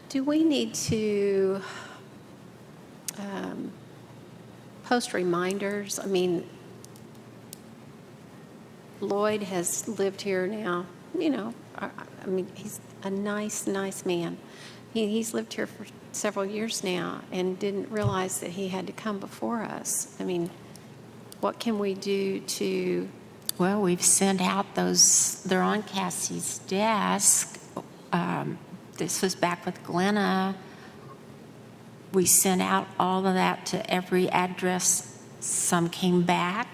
Do we need to post reminders? I mean, Lloyd has lived here now, he's a nice man. He's lived here for several years now and didn't realize that he had to come before us. I mean, what can we do to... Well, we've sent out those, they're on Cassie's desk. This was back with Glenna. We sent out all of that to every address. Some came back.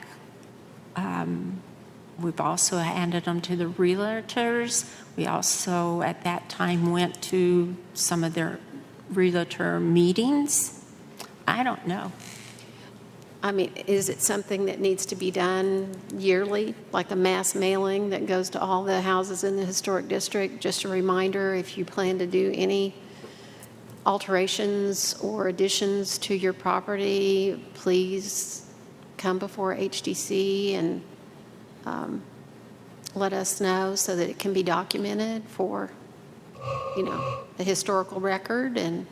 We've also handed them to the realtors. We also, at that time, went to some of their realtor meetings. I don't know. I mean, is it something that needs to be done yearly, like a mass mailing that goes to all the houses in the historic district? Just a reminder, if you plan to do any alterations or additions to your property, please come before HDC and let us know so that it can be documented for, the historical record and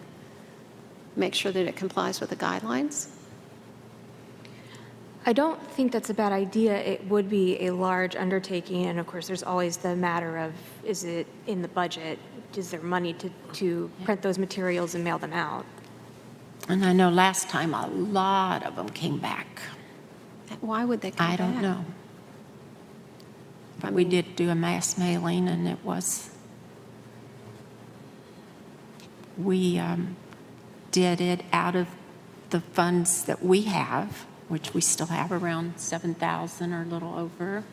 make sure that it complies with the guidelines. I don't think that's a bad idea. It would be a large undertaking, and of course, there's always the matter of, is it in the budget? Is there money to print those materials and mail them out? And I know last time a lot of them came back. Why would they come I back? don't know. But we did do a mass mailing, and it was, we did it out of the funds that we have, which we still have around 7,000 or a little over.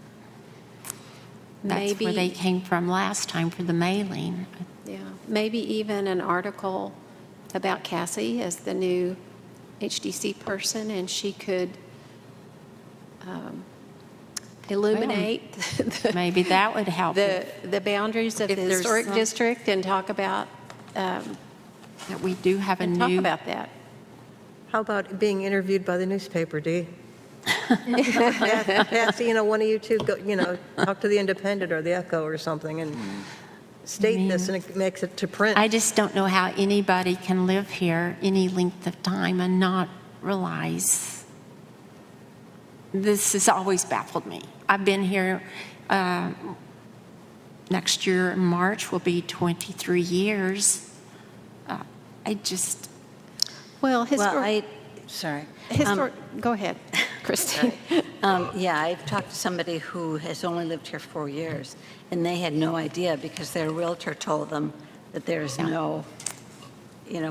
That's where they Maybe, came from last time for the mailing. yeah, maybe even an article about Cassie as the new HDC person, and she could illuminate Maybe that would help. the boundaries of the If there's historic some- district and talk about, That we do have a and talk new, about that. How about being interviewed by the newspaper, Dee? Patsy, one of you two, go, talk to the Independent or the Echo or something and state this, and it makes it to print. I just don't know how anybody can live here any length of time and not realize. This has always baffled me. I've been here, next year in March will be 23 years. I just, Well, Sorry. go ahead, Christine. Yeah, I've talked to somebody who has only lived here 4 years, and they had no idea because their realtor told them that there's no,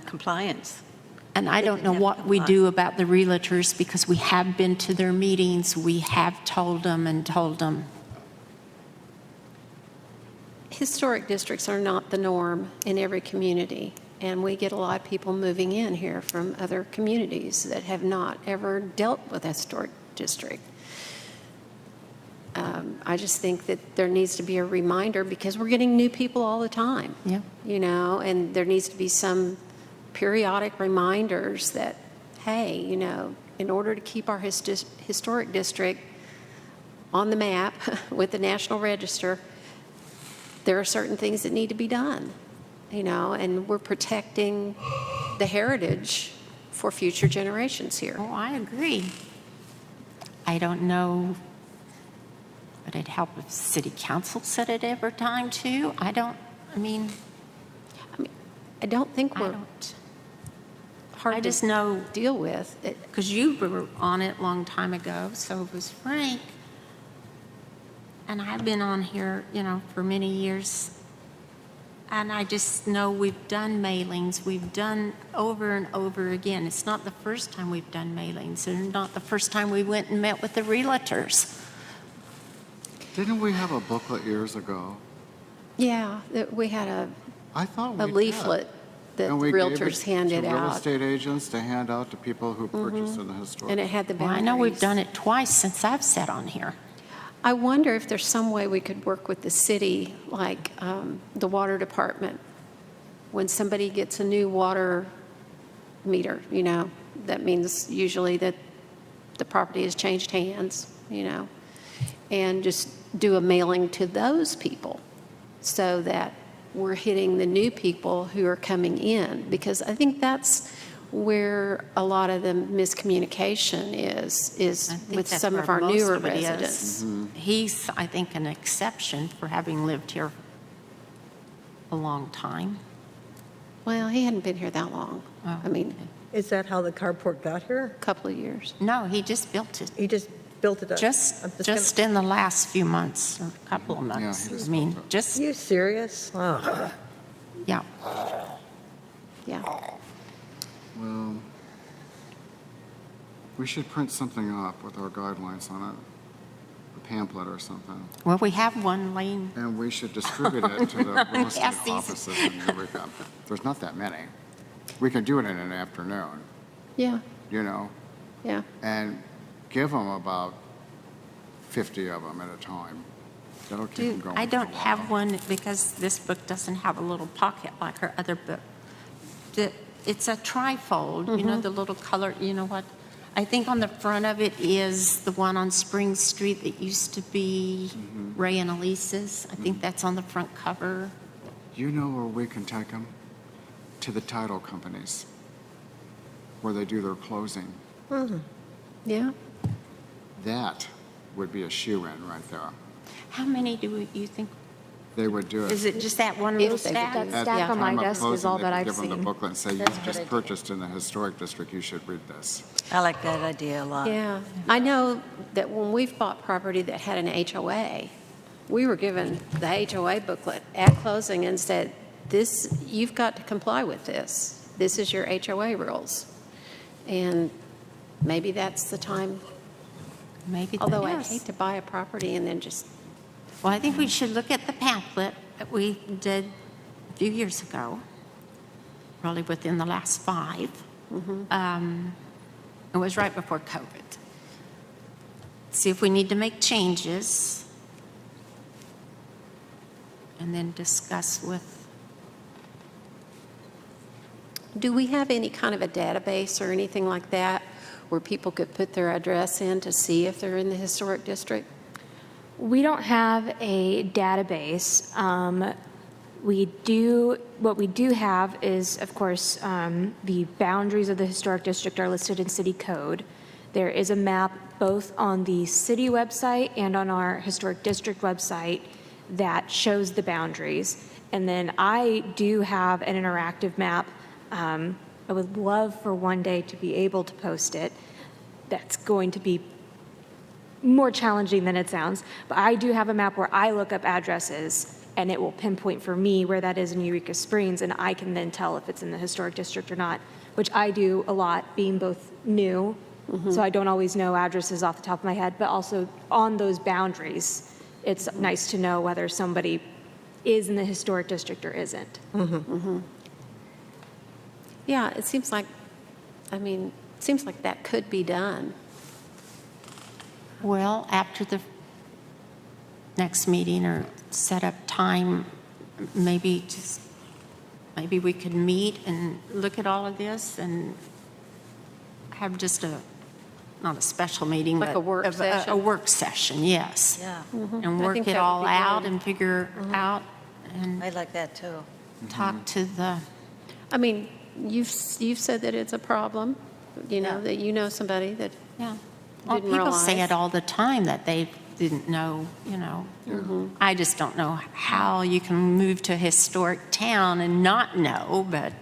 compliance. and I They don't didn't know have to what we comply. do about the realtors because we have been to their meetings. We have told them and told them. Historic districts are not the norm in every community, and we get a lot of people moving in here from other communities that have not ever dealt with a historic district. I just think that there needs to be a reminder because we're getting new people all the time. Yeah. And there needs to be some periodic reminders that, hey, in order to keep our historic district on the map with the National Register, there are certain things that need to be done, and we're protecting the heritage for future generations here. Oh, I agree. I don't know, would it help if city council said it every time too? I don't think I we're don't. Hard I to just know, deal with. because you were on it a long time ago, so was Frank. And I've been on here, for many years. And I just know we've done mailings. We've done over and over again. It's not the first time we've done mailings, and not the first time we went and met with the realtors. Didn't we have a booklet years ago? Yeah, we had I thought we a did. leaflet that And we gave it realtors handed to real out, estate agents to hand out to people who purchased in the historic. and it had the Well, boundaries. I know we've done it twice since I've sat on here. I wonder if there's some way we could work with the city, like the water department. When somebody gets a new water meter, that means usually that the property has changed hands, and just do a mailing to those people so that we're hitting the new people who are coming in. Because I think that's where a lot of the miscommunication is I think with that's some where of our most newer of it is. residents. He's, I think, an exception for having lived here a long time. Well, he hadn't been here that long. Oh, I mean, Is that how the carport got here? a couple of years. No, he just built it. He just built it up? Just I'm gonna- in the last few months, or a couple of months. he just I mean, built it. just, You serious? Oh. yeah. Yeah. Well, we should print something up with our guidelines on it, a pamphlet or something, Well, we have one laying, and we should distribute it to the real estate Yes, these- offices in Eureka. There's not that many. We can do it in an afternoon, Yeah. Yeah. and give them about 50 of them at a time. That'll keep them going. I for a don't while. have one because this book doesn't have a little pocket like her other book. It's a trifold, the little color, what? I think on the front of it is the one on Spring Street that used to be Ray and Elise's. I think that's on the front cover. You know where we can take them? To the title companies, where they do their closing. Yeah. that would be a shoe-in right there. How many do you think? They would do it. Is it just that one If little they would stack? do it. That At stack the on my time of desk is closing, all they that could I've give them the seen. booklet and say, That's you've a just good idea. purchased in the historic district, you should read this. I like that idea a lot. Yeah, I know that when we've bought property that had an HOA, we were given the HOA booklet at closing and said, this, you've got to comply with this. This is your HOA rules. And maybe that's the time, Maybe that although I is. hate to buy a property and then just, Well, I think we should look at the pamphlet that we did a few years ago, probably within the last 5. It was right before COVID. See if we need to make changes, and then discuss with, do we have any kind of a database or anything like that where people could put their address in to see if they're in the historic district? We don't have a database. What we do have is, of course, the boundaries of the historic district are listed in city code. There is a map both on the city website and on our historic district website that shows the boundaries. And then I do have an interactive map. I would love for one day to be able to post it. That's going to be more challenging than it sounds, but I do have a map where I look up addresses and it will pinpoint for me where that is in Eureka Springs, and I can then tell if it's in the historic district or not, which I do a lot, being both new, so I don't always know addresses off the top of my head, but also on those boundaries, it's nice to know whether somebody is in the historic district or isn't. Yeah, it seems like, it seems like that could be done. well, after the next meeting or set up time, maybe we could meet and look at all of this and have just not a special meeting, Like but a work session? A work session, yes. Yeah, And I work think it that would all be out good. and figure out and I like that too. talk to the, You've said that it's a problem, Yeah. that you know somebody that, yeah. Well, Didn't people say realize. it all the time that they didn't know, I just don't know how you can move to a historic town and not know, but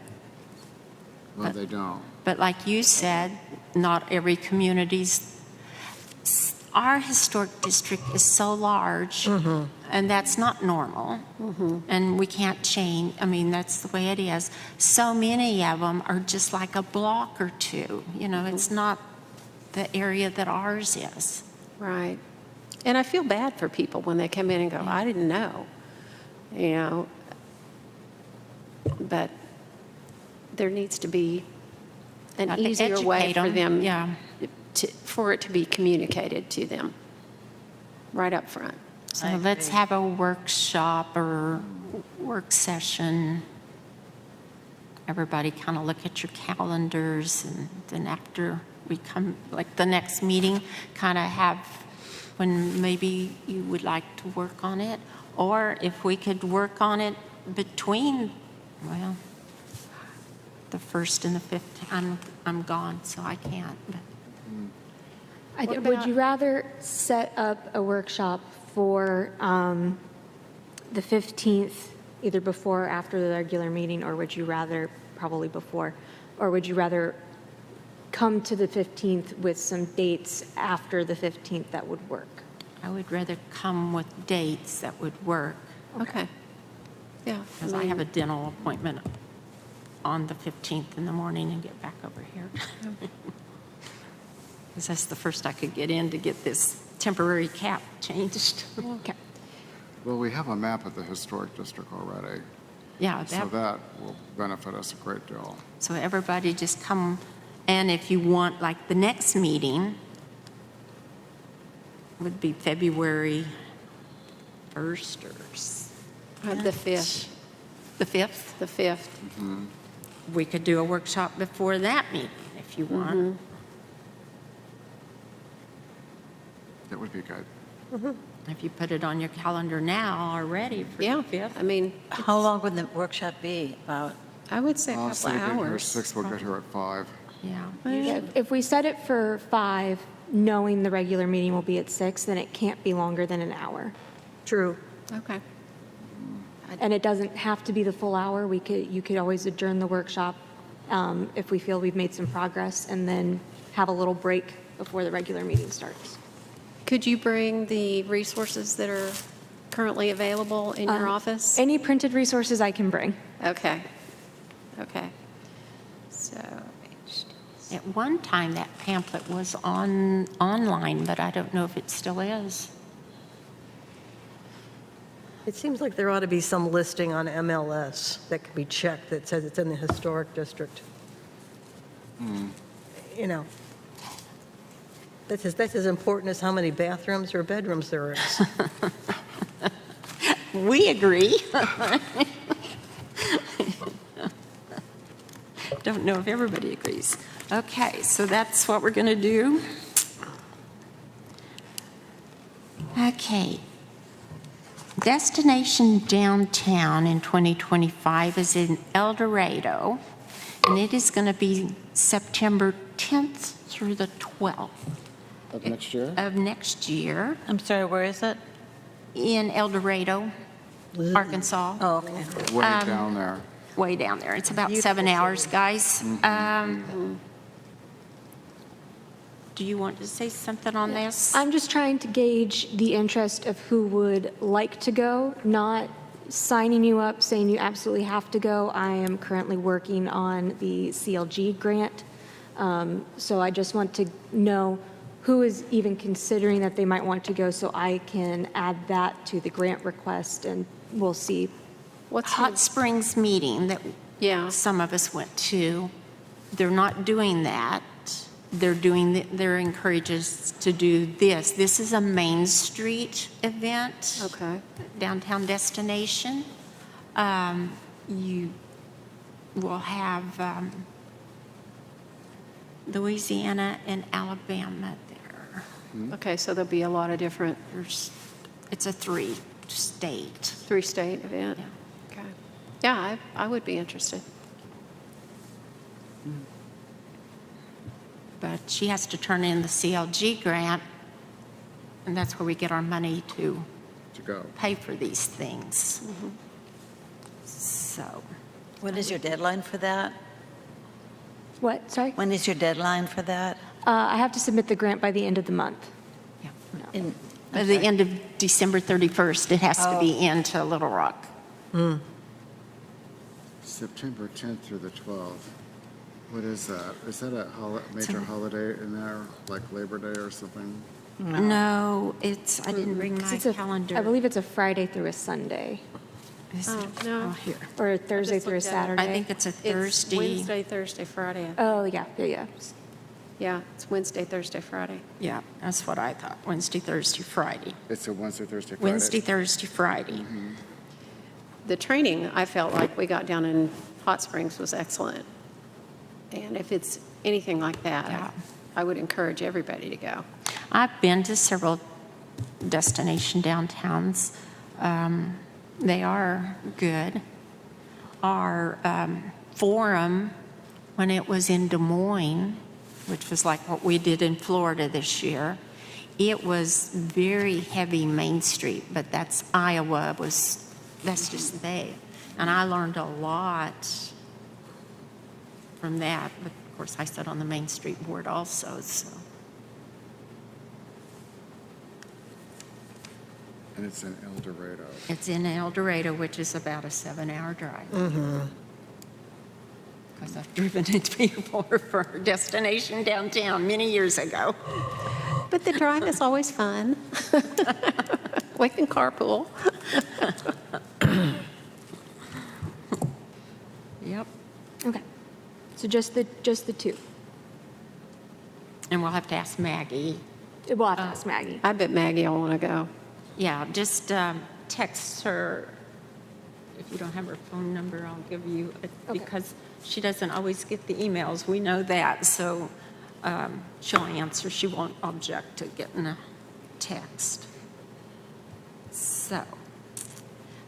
Well, they don't. like you said, not every our historic district is so large, and that's not normal, and we can't change, that's the way it is. So many of them are just like a block or two, it's not the area that ours is. right. And I feel bad for people when they come in and go, I didn't know, but there needs to be an Got to easier way educate for 'em, them, yeah. for it to be communicated to them right up front. So I let's agree. have a workshop or work session. Everybody kind of look at your calendars, and then after we come, like the next meeting, kind of have when maybe you would like to work on it, or if we could work on it between, well, the 1st and the 5th. I'm gone, so I can't, but Would you rather set up a workshop for the 15th, either before or after the regular meeting, or would you rather, probably before, or would you rather come to the 15th with some dates after the 15th that would work? I would rather come with dates that would work, Okay. Yeah. because I have a dental appointment on the 15th in the morning and get back over here. Because that's the first I could get in to get this temporary cap changed. Okay. Well, we have a map of the historic district already, Yeah, so that will benefit us a great deal. so everybody just come, and if you want, like, the next meeting would be February 1st or The 5th, the 5th. the 5th. We could do a workshop before that meeting if you want. That would be good. If you put it on your calendar now already for Yeah, the 5th. How long would the workshop be? About, I would say a So couple we get here hours. 6, we'll get here at 5. Yeah. Yeah, if we set it for 5, knowing the regular meeting will be at 6, then it can't be longer than an hour. True. Okay. And it doesn't have to be the full hour. You could always adjourn the workshop if we feel we've made some progress, and then have a little break before the regular meeting starts. Could you bring the resources that are currently available in your office? Any printed resources I can bring. Okay. Okay. So, At one time, that pamphlet was online, but I don't know if it still is. It seems like there ought to be some listing on MLS that could be checked that says it's in the historic district. You know, that's as important as how many bathrooms or bedrooms there is. We agree. Don't know if everybody agrees. Okay, so that's what we're going to do. Okay. Destination Downtown in 2025 is in El Dorado, and it is going to be September 10th through the 12th Of next year? of next year I'm sorry, where is it? in El Dorado, Arkansas. Oh, okay. Way down there. Way down there. It's about Beautiful 7 hours, city. guys. Do you want to say something on this? I'm just trying to gauge the interest of who would like to go, not signing you up, saying you absolutely have to go. I am currently working on the CLG grant, so I just want to know who is even considering that they might want to go, so I can add that to the grant request, and we'll see. what's Hot Springs meeting that Yeah. some of us went to, they're not doing that. They're encouraging us to do this. This is a Main Street event. Okay. Downtown destination. You will have Louisiana and Alabama there. Okay, so there'll be a lot of different It's a 3-state. three-state event? Okay. Yeah, I would be interested. But she has to turn in the CLG grant, and that's where we get our money to go. pay for these things. So, When is your deadline for that? What, sorry? When is your deadline for that? I have to submit the grant by the end of the month. yeah. In- By the end of December 31st, it has to be into Little Rock. September 10th through the 12th. What is that? Is that a major holiday in there, like Labor Day or something? No, I didn't bring my It's a- calendar. I believe it's a Friday through a Sunday, Is Oh, it? no. Oh, here. or a Thursday just through a looked at it. Saturday. I think it's a It's Thursday. Wednesday, Thursday, Friday. Oh, yeah. Yeah, it's Wednesday, Thursday, Friday. Yeah, that's what I thought. Wednesday, Thursday, Friday. It's a Wednesday, Thursday, Friday. Wednesday, Thursday, Friday. The training, I felt like we got down in Hot Springs was excellent. And if it's anything like that, Yeah. I would encourage everybody to go. I've been to several destination downtowns. They are good. Our forum, when it was in Des Moines, which was like what we did in Florida this year, it was very heavy Main Street, but that's Iowa, that's just they. And I learned a lot from that. But of course, I sat on the Main Street board also, so. And it's in El Dorado. It's in El Dorado, which is about a 7-hour drive. Because I've driven it before for destination downtown many years ago. But the drive is always fun. We can carpool. Yep. Okay. So just the two. And we'll have to ask Maggie. We'll have to ask Maggie. I bet Maggie will want to go. Yeah, just text her. If you don't have her phone number, I'll give you, because she doesn't always get the emails. We know that, so she'll answer. She won't object to getting a text. So,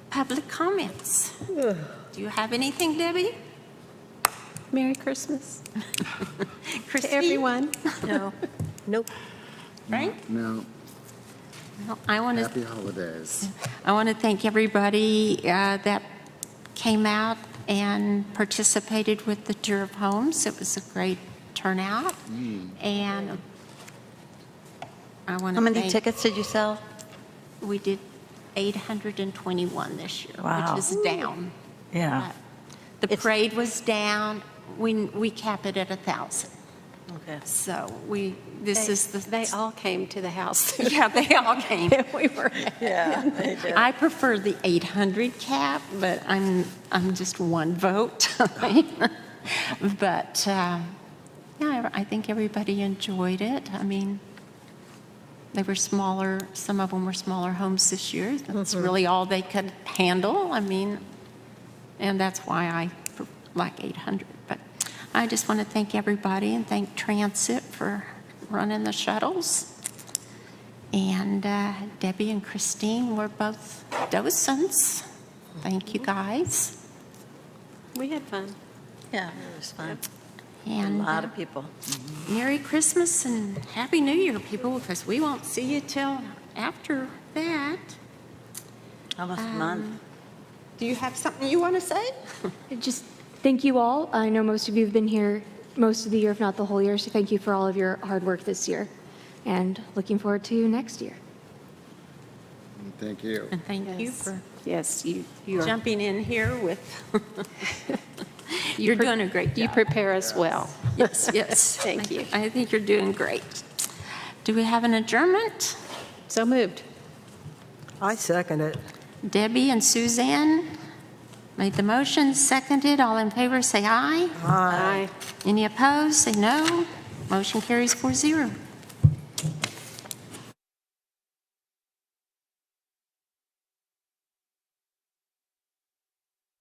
public comments. Do you have anything, Debbie? Merry Christmas Christy? to everyone. No, nope. Frank? No, No, I want to happy holidays. thank everybody that came out and participated with the tour of homes. It was a great turnout. And I want How to many thank, tickets did you sell? we did 821 this year, Wow. which is down. Yeah. The It's- parade was down. We cap it at 1,000. Okay. So this is the. They all came to the house. Yeah, they all came. We were. Yeah, they did. I prefer the 800 cap, but I'm just one vote. But, yeah, I think everybody enjoyed it. I mean, they were smaller, some of them were smaller homes this year. That's really all they could handle. I mean, and that's why I like 800. But I just want to thank everybody and thank Transit for running the shuttles. And Debbie and Christine were both docents. Thank you, guys. We had fun. Yeah, it was fun. A And lot of people. Merry Christmas and Happy New Year, people, because we won't see you till after that. Almost a month. Do you have something you want to say? Just thank you all. I know most of you have been here most of the year, if not the whole year, so thank you for all of your hard work this year. And looking forward to next year. Thank you. And thank you for Yes, you are. jumping in here with, you're doing a great You job. prepare us well. Yes, yes. Thank you. I think you're doing great. Do we have an adjournment? So moved. I second it. Debbie and Suzanne made the motion, seconded. All in favor, say aye. Aye. Any opposed, say no. Motion carries 4-0.